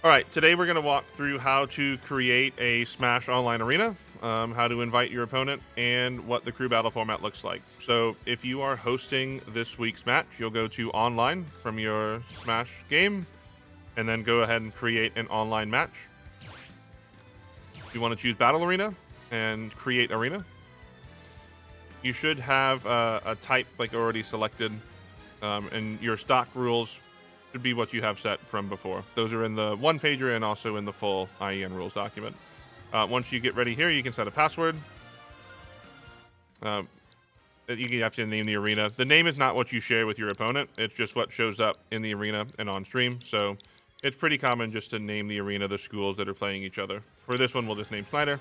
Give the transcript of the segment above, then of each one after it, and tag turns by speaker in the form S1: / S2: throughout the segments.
S1: All right, today we're going to walk through how to create a Smash Online arena, how to invite your opponent, and what the crew battle format looks like. So, if you are hosting this week's match, you'll go to online from your Smash game, and then go ahead and create an online match. You want to choose Battle Arena and create arena. You should have a type like already selected, and your stock rules should be what you have set from before. Those are in the one pager and also in the full IEN rules document. Once you get ready here, you can set a password. You have to name the arena. The name is not what you share with your opponent. It's just what shows up in the arena and on stream. So it's pretty common just to name the arena the schools that are playing each other. For this one, we'll just name Snyder.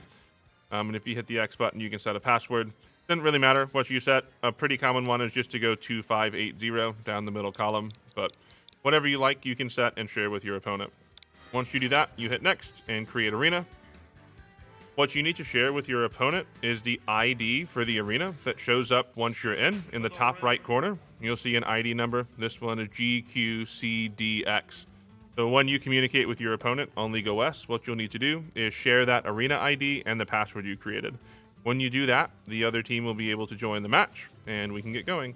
S1: And if you hit the X button, you can set a password. Doesn't really matter what you set. A pretty common one is just to go 2580 down the middle column. But whatever you like, you can set and share with your opponent. Once you do that, you hit next and create arena. What you need to share with your opponent is the ID for the arena that shows up once you're in the top right corner. You'll see an ID number. This one is GQCDX. So when you communicate with your opponent on League OS, what you'll need to do is share that arena ID and the password you created. When you do that, the other team will be able to join the match, and we can get going.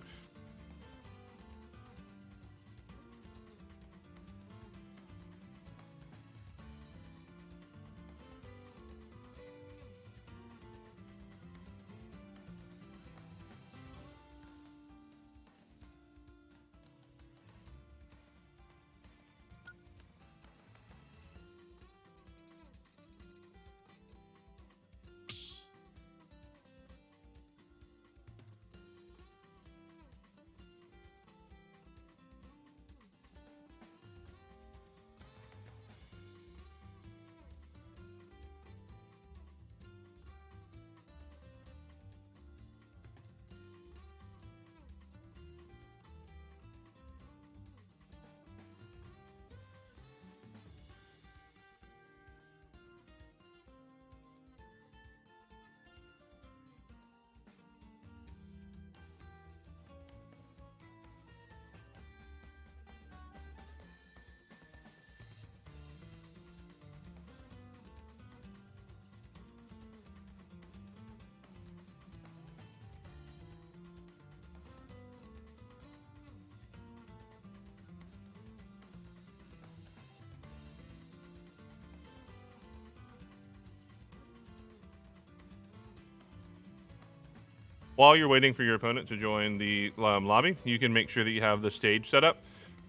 S1: While you're waiting for your opponent to join the lobby, you can make sure that you have the stage set up.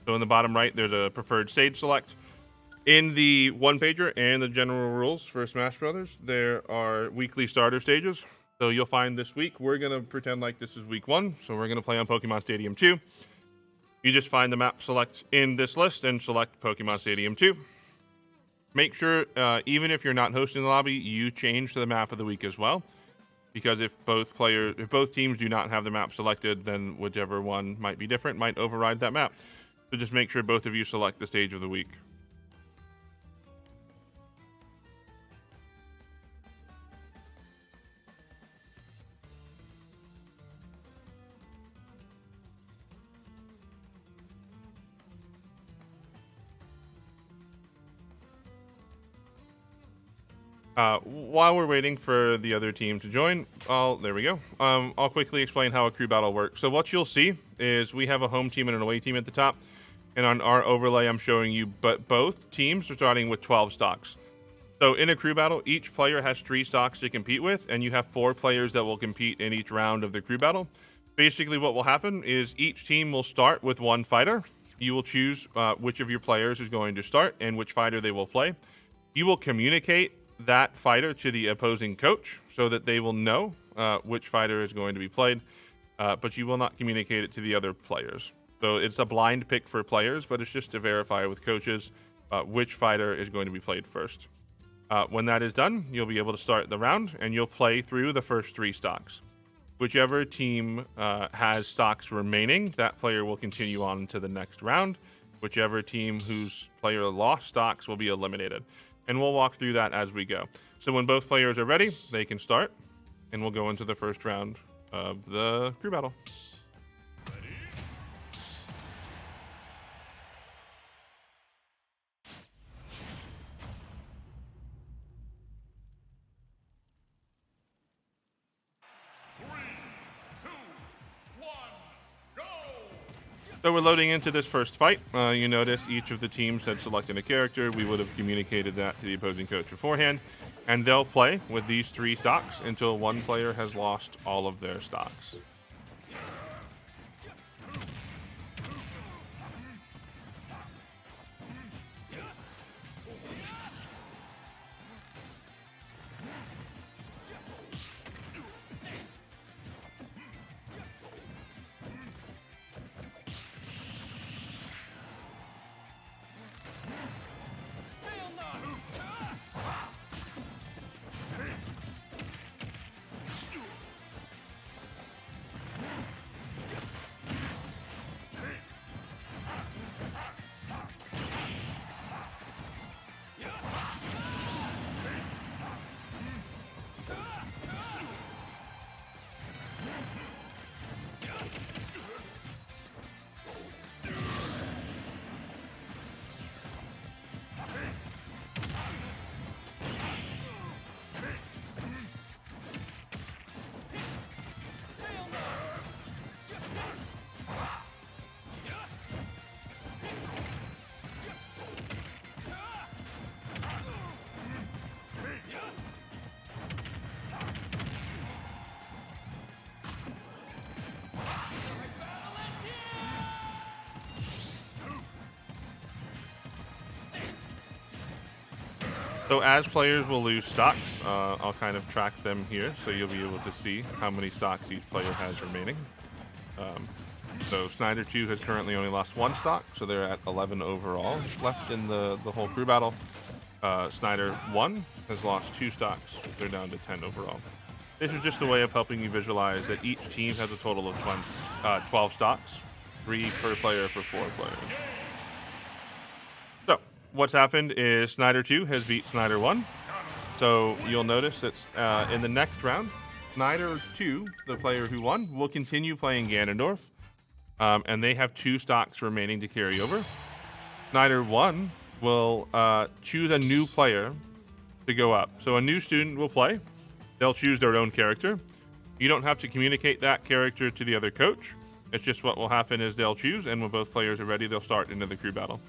S1: So in the bottom right, there's a preferred stage select. In the one pager and the general rules for Smash Brothers, there are weekly starter stages. So you'll find this week, we're going to pretend like this is week 1. So we're going to play on Pokemon Stadium 2. You just find the map select in this list and select Pokemon Stadium 2. Make sure, even if you're not hosting the lobby, you change to the map of the week as well. Because if both teams do not have the map selected, then whichever one might be different might override that map. So just make sure both of you select the stage of the week. While we're waiting for the other team to join, there we go. I'll quickly explain how a crew battle works. So what you'll see is we have a home team and an away team at the top. And on our overlay, I'm showing you, but both teams are starting with 12 stocks. So in a crew battle, each player has 3 stocks to compete with, and you have 4 players that will compete in each round of the crew battle. Basically, what will happen is each team will start with 1 fighter. You will choose which of your players is going to start and which fighter they will play. You will communicate that fighter to the opposing coach so that they will know which fighter is going to be played, but you will not communicate it to the other players. So it's a blind pick for players, but it's just to verify with coaches which fighter is going to be played first. When that is done, you'll be able to start the round, and you'll play through the first 3 stocks. Whichever team has stocks remaining, that player will continue on to the next round. Whichever team whose player lost stocks will be eliminated. And we'll walk through that as we go. So when both players are ready, they can start, and we'll go into the first round of the crew battle. So we're loading into this first fight. You notice each of the teams had selected a character. We would have communicated that to the opposing coach beforehand. And they'll play with these 3 stocks until one player has lost all of their stocks. So as players will lose stocks, I'll kind of track them here, so you'll be able to see how many stocks each player has remaining. So Snyder 2 has currently only lost 1 stock, so they're at 11 overall left in the whole crew battle. Snyder 1 has lost 2 stocks, they're down to 10 overall. This is just a way of helping you visualize that each team has a total of 12 stocks, 3 per player for 4 players. So what's happened is Snyder 2 has beat Snyder 1. So you'll notice that in the next round, Snyder 2, the player who won, will continue playing Ganondorf. And they have 2 stocks remaining to carry over. Snyder 1 will choose a new player to go up. So a new student will play. They'll choose their own character. You don't have to communicate that character to the other coach. It's just what will happen is they'll choose, and when both players are ready, they'll start into the crew battle.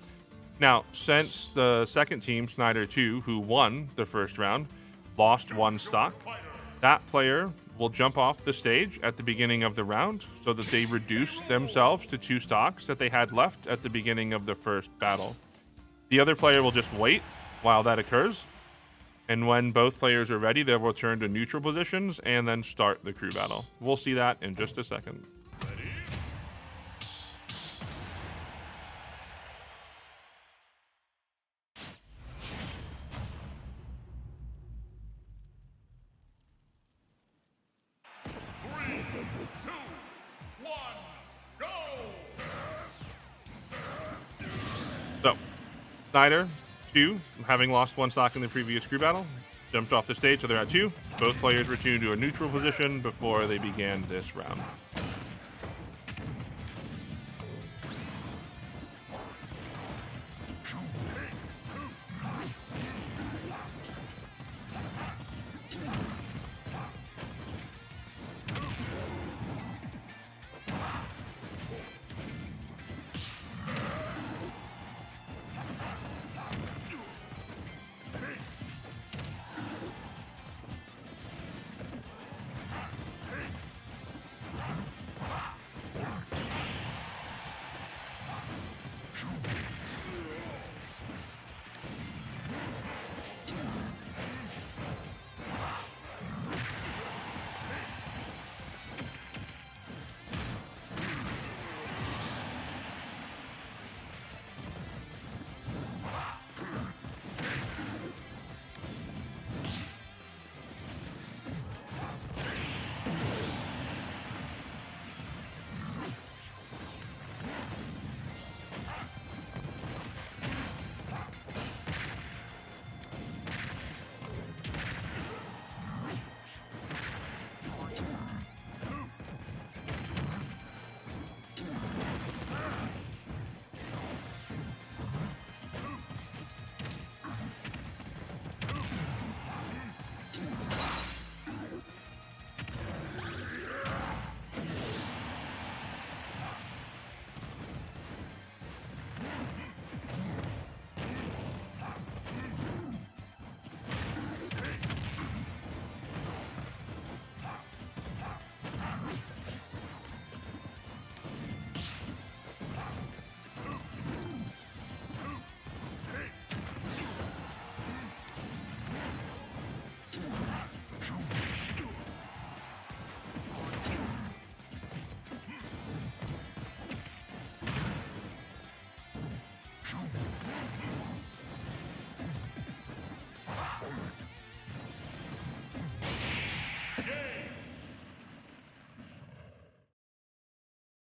S1: Now, since the second team, Snyder 2, who won the first round, lost 1 stock, that player will jump off the stage at the beginning of the round so that they reduce themselves to 2 stocks that they had left at the beginning of the first battle. The other player will just wait while that occurs, and when both players are ready, they'll return to neutral positions and then start the crew battle. We'll see that in just a second. So, Snyder 2, having lost 1 stock in the previous crew battle, jumped off the stage, so they're at 2. Both players returned to a neutral position before they began this round.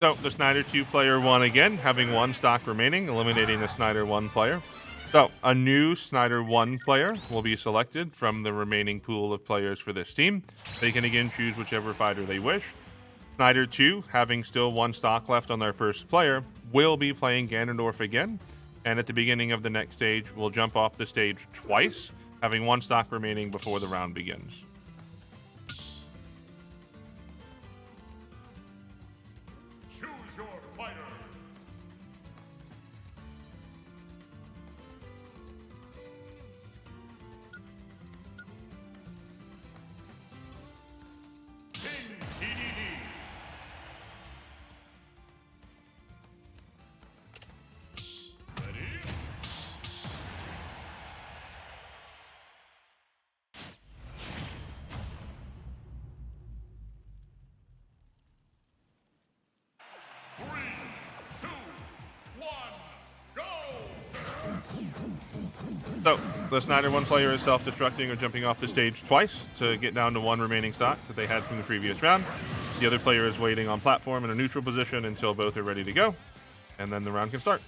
S1: So the Snyder 2 player won again, having one stock remaining, eliminating the Snyder 1 player. So a new Snyder 1 player will be selected from the remaining pool of players for this team. They can again choose whichever fighter they wish. Snyder 2, having still one stock left on their first player, will be playing Ganondorf again. And at the beginning of the next stage, will jump off the stage twice, having one stock remaining before the round begins. So, the Snyder 1 player is self-destructing or jumping off the stage twice to get down to one remaining stock that they had from the previous round. The other player is waiting on platform in a neutral position until both are ready to go, and then the round can start.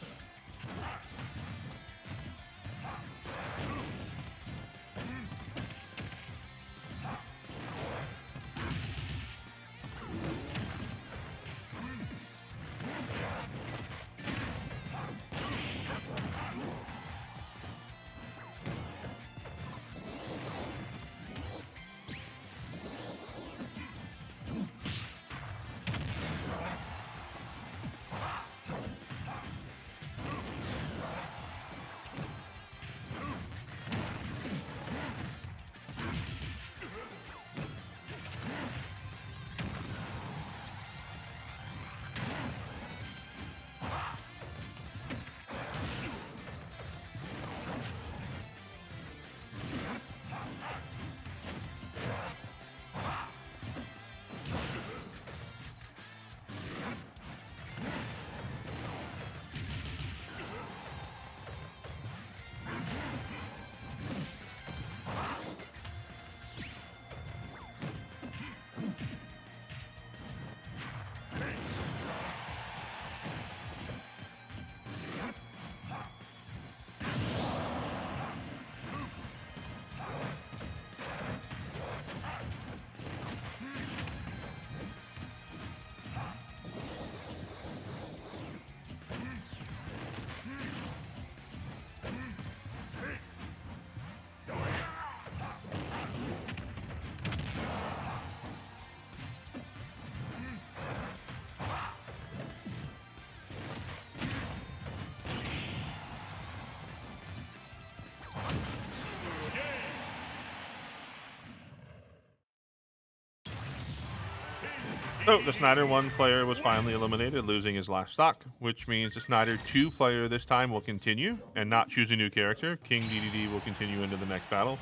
S1: So the Snyder 1 player was finally eliminated, losing his last stock, which means the Snyder 2 player this time will continue and not choose a new character. King DDD will continue into the next battle,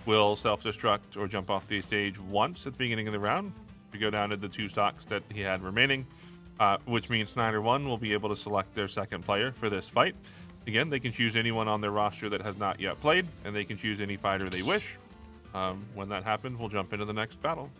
S1: will self-destruct or jump off the stage once at the beginning of the round to go down to the two stocks that he had remaining, which means Snyder 1 will be able to select their second player for this fight. Again, they can choose anyone on their roster that has not yet played, and they can choose any fighter they wish. When that happens, we'll jump into the next battle.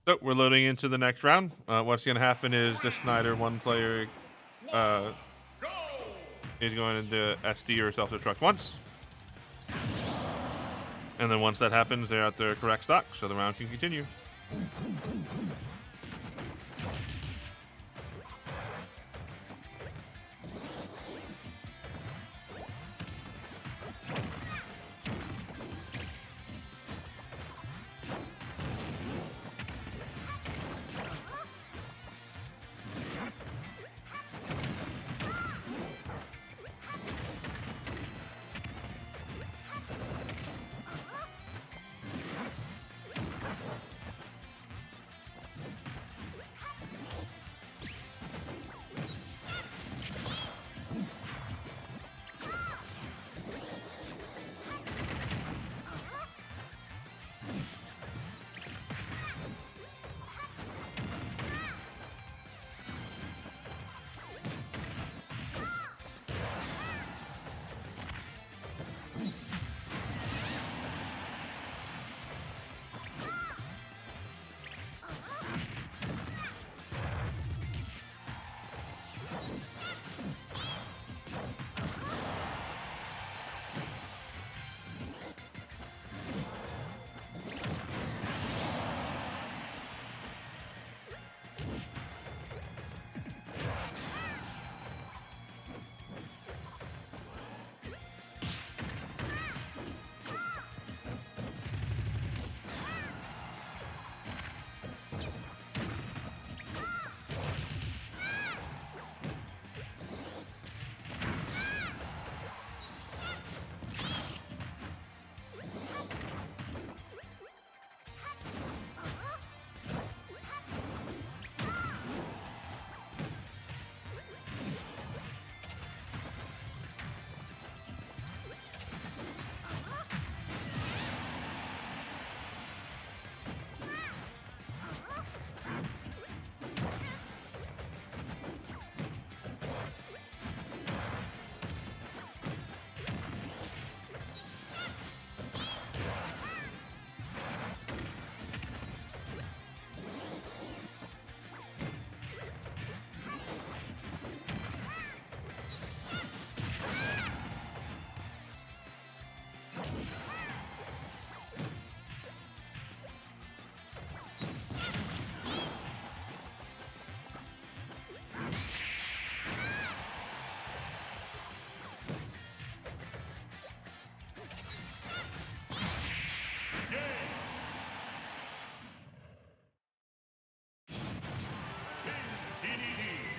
S1: So we're loading into the next round. What's going to happen is the Snyder 1 player is going into SD or self-destruct once. And then once that happens, they're at their correct stock, so the round can continue.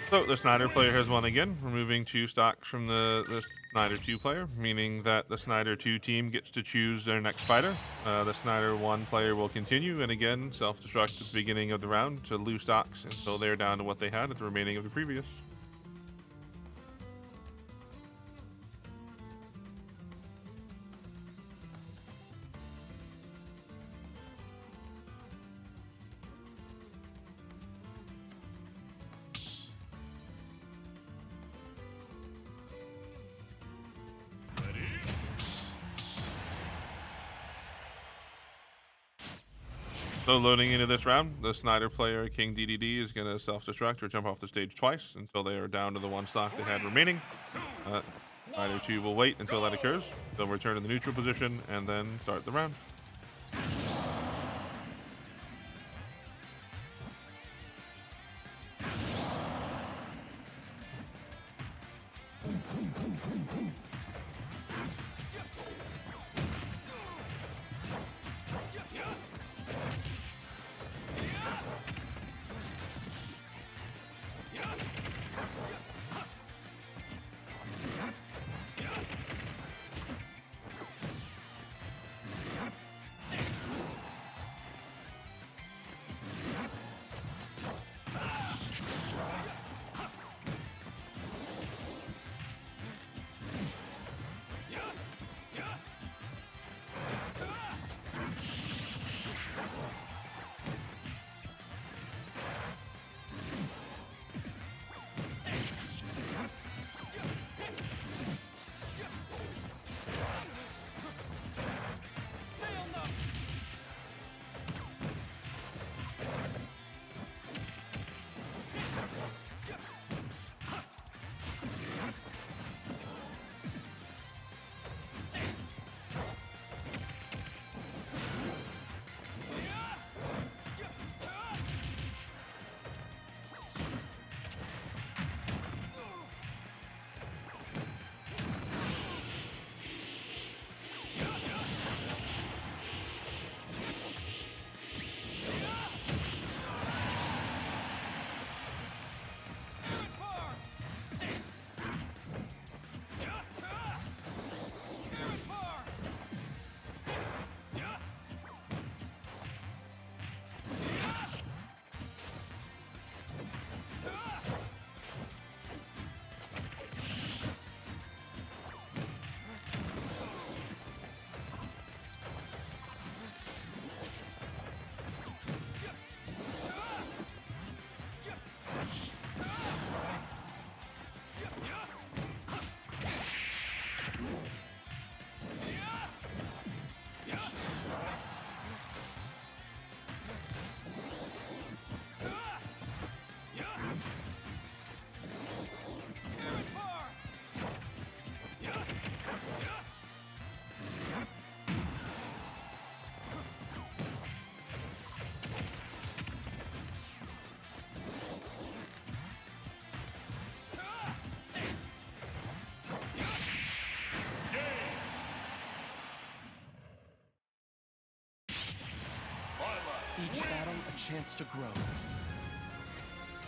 S1: So the Snyder player has won again, removing 2 stocks from the Snyder 2 player, meaning that the Snyder 2 team gets to choose their next fighter. The Snyder 1 player will continue, and again, self-destruct at the beginning of the round to lose stocks until they're down to what they had at the remaining of the previous. So loading into this round, the Snyder player, King DDD, is going to self-destruct or jump off the stage twice until they are down to the 1 stock they had remaining. Snyder 2 will wait until that occurs. They'll return to the neutral position and then start the round.
S2: Each battle a chance to grow.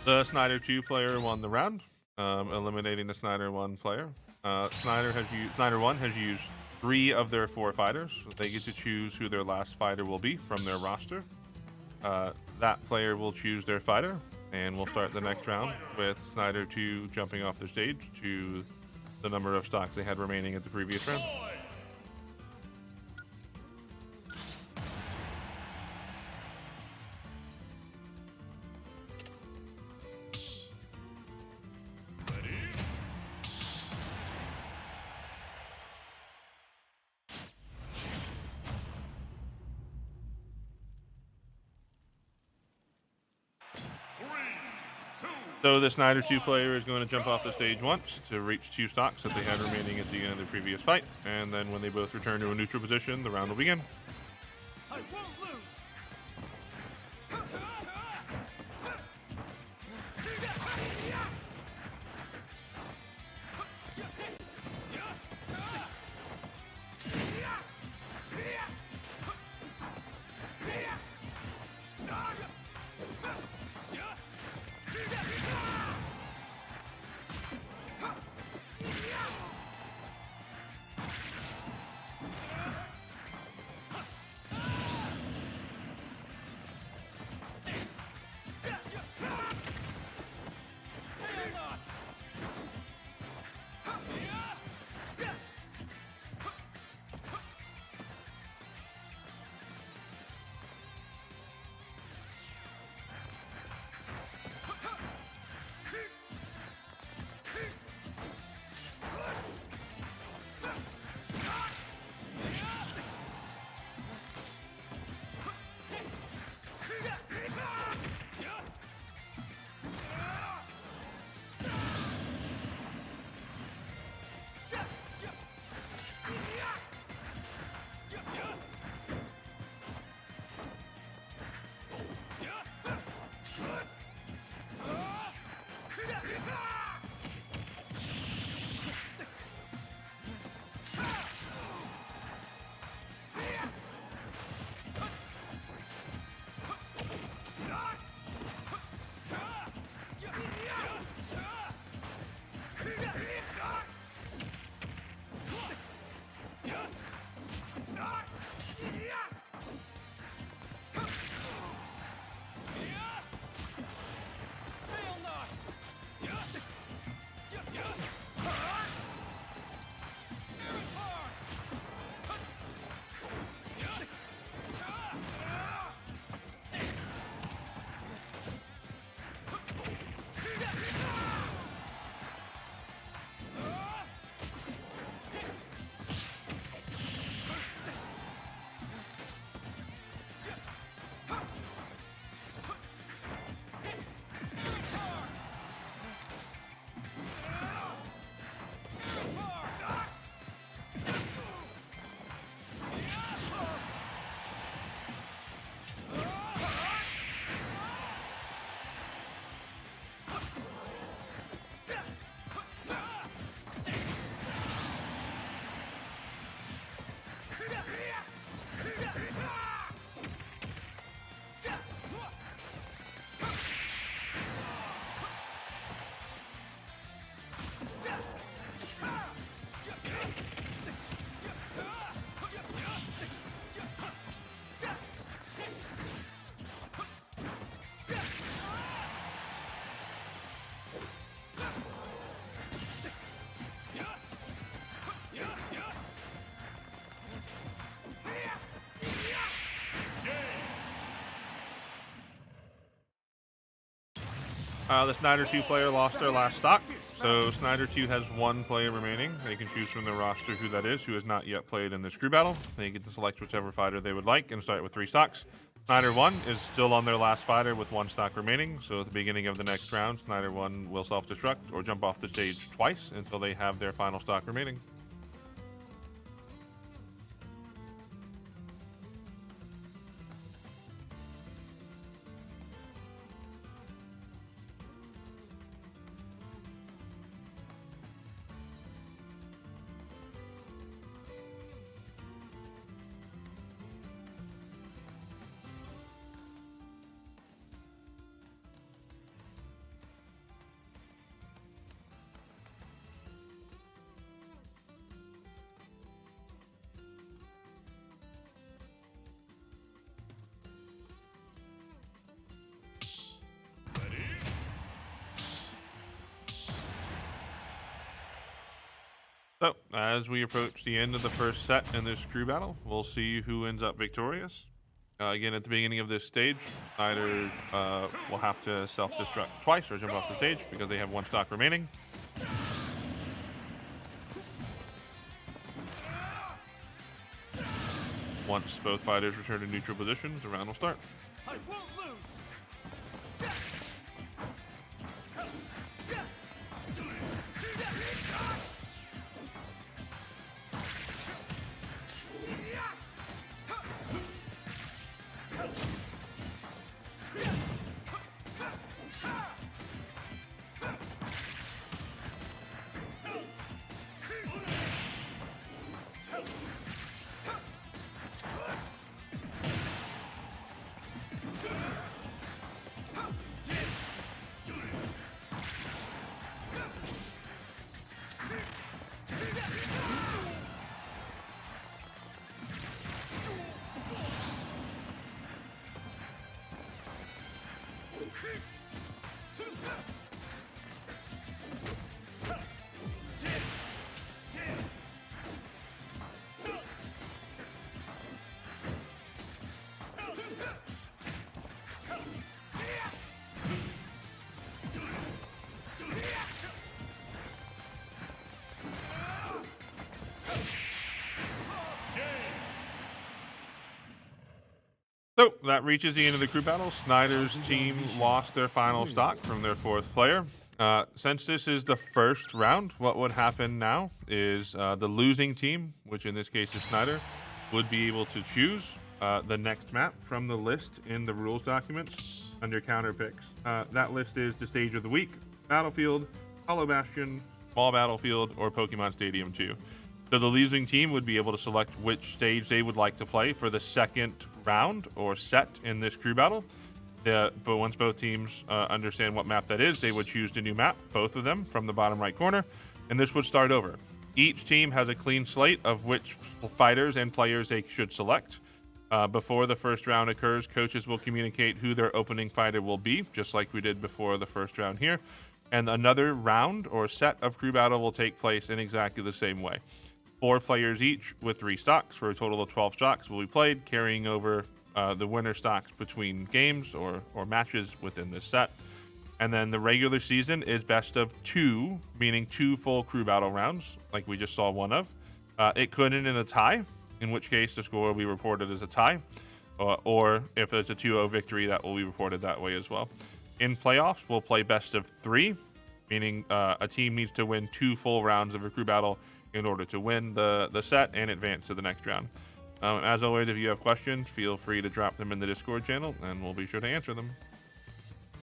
S1: The Snyder 2 player won the round, eliminating the Snyder 1 player. Snyder 1 has used 3 of their 4 fighters. They get to choose who their last fighter will be from their roster. That player will choose their fighter, and we'll start the next round with Snyder 2 jumping off the stage to the number of stocks they had remaining at the previous round. So the Snyder 2 player is going to jump off the stage once to reach 2 stocks that they had remaining at the end of the previous fight, and then when they both return to a neutral position, the round will begin.
S2: I won't lose.
S1: The Snyder 2 player lost their last stock, so Snyder 2 has one player remaining. They can choose from their roster who that is, who has not yet played in this crew battle. They get to select whichever fighter they would like and start with 3 stocks. Snyder 1 is still on their last fighter with 1 stock remaining, so at the beginning of the next round, Snyder 1 will self-destruct or jump off the stage twice until they have their final stock remaining. So, as we approach the end of the first set in this crew battle, we'll see who ends up victorious. Again, at the beginning of this stage, Snyder will have to self-destruct twice or jump off the stage because they have 1 stock remaining. Once both fighters return to neutral positions, the round will start.
S2: I won't lose.
S1: So, that reaches the end of the crew battle. Snyder's team lost their final stock from their 4th player. Since this is the first round, what would happen now is the losing team, which in this case is Snyder, would be able to choose the next map from the list in the rules documents under counter picks. That list is the stage of the week, Battlefield, Hollow Bastion, Small Battlefield, or Pokemon Stadium 2. So the losing team would be able to select which stage they would like to play for the second round or set in this crew battle. But once both teams understand what map that is, they would choose the new map, both of them, from the bottom right corner, and this would start over. Each team has a clean slate of which fighters and players they should select. Before the first round occurs, coaches will communicate who their opening fighter will be, just like we did before the first round here. And another round or set of crew battle will take place in exactly the same way. 4 players each with 3 stocks for a total of 12 stocks will be played, carrying over the winner stocks between games or matches within this set. And then the regular season is best of 2, meaning 2 full crew battle rounds, like we just saw one of. It could end in a tie, in which case the score will be reported as a tie. Or if it's a 2-0 victory, that will be reported that way as well. In playoffs, we'll play best of 3, meaning a team needs to win 2 full rounds of a crew battle in order to win the set and advance to the next round. As always, if you have questions, feel free to drop them in the Discord channel, and we'll be sure to answer them.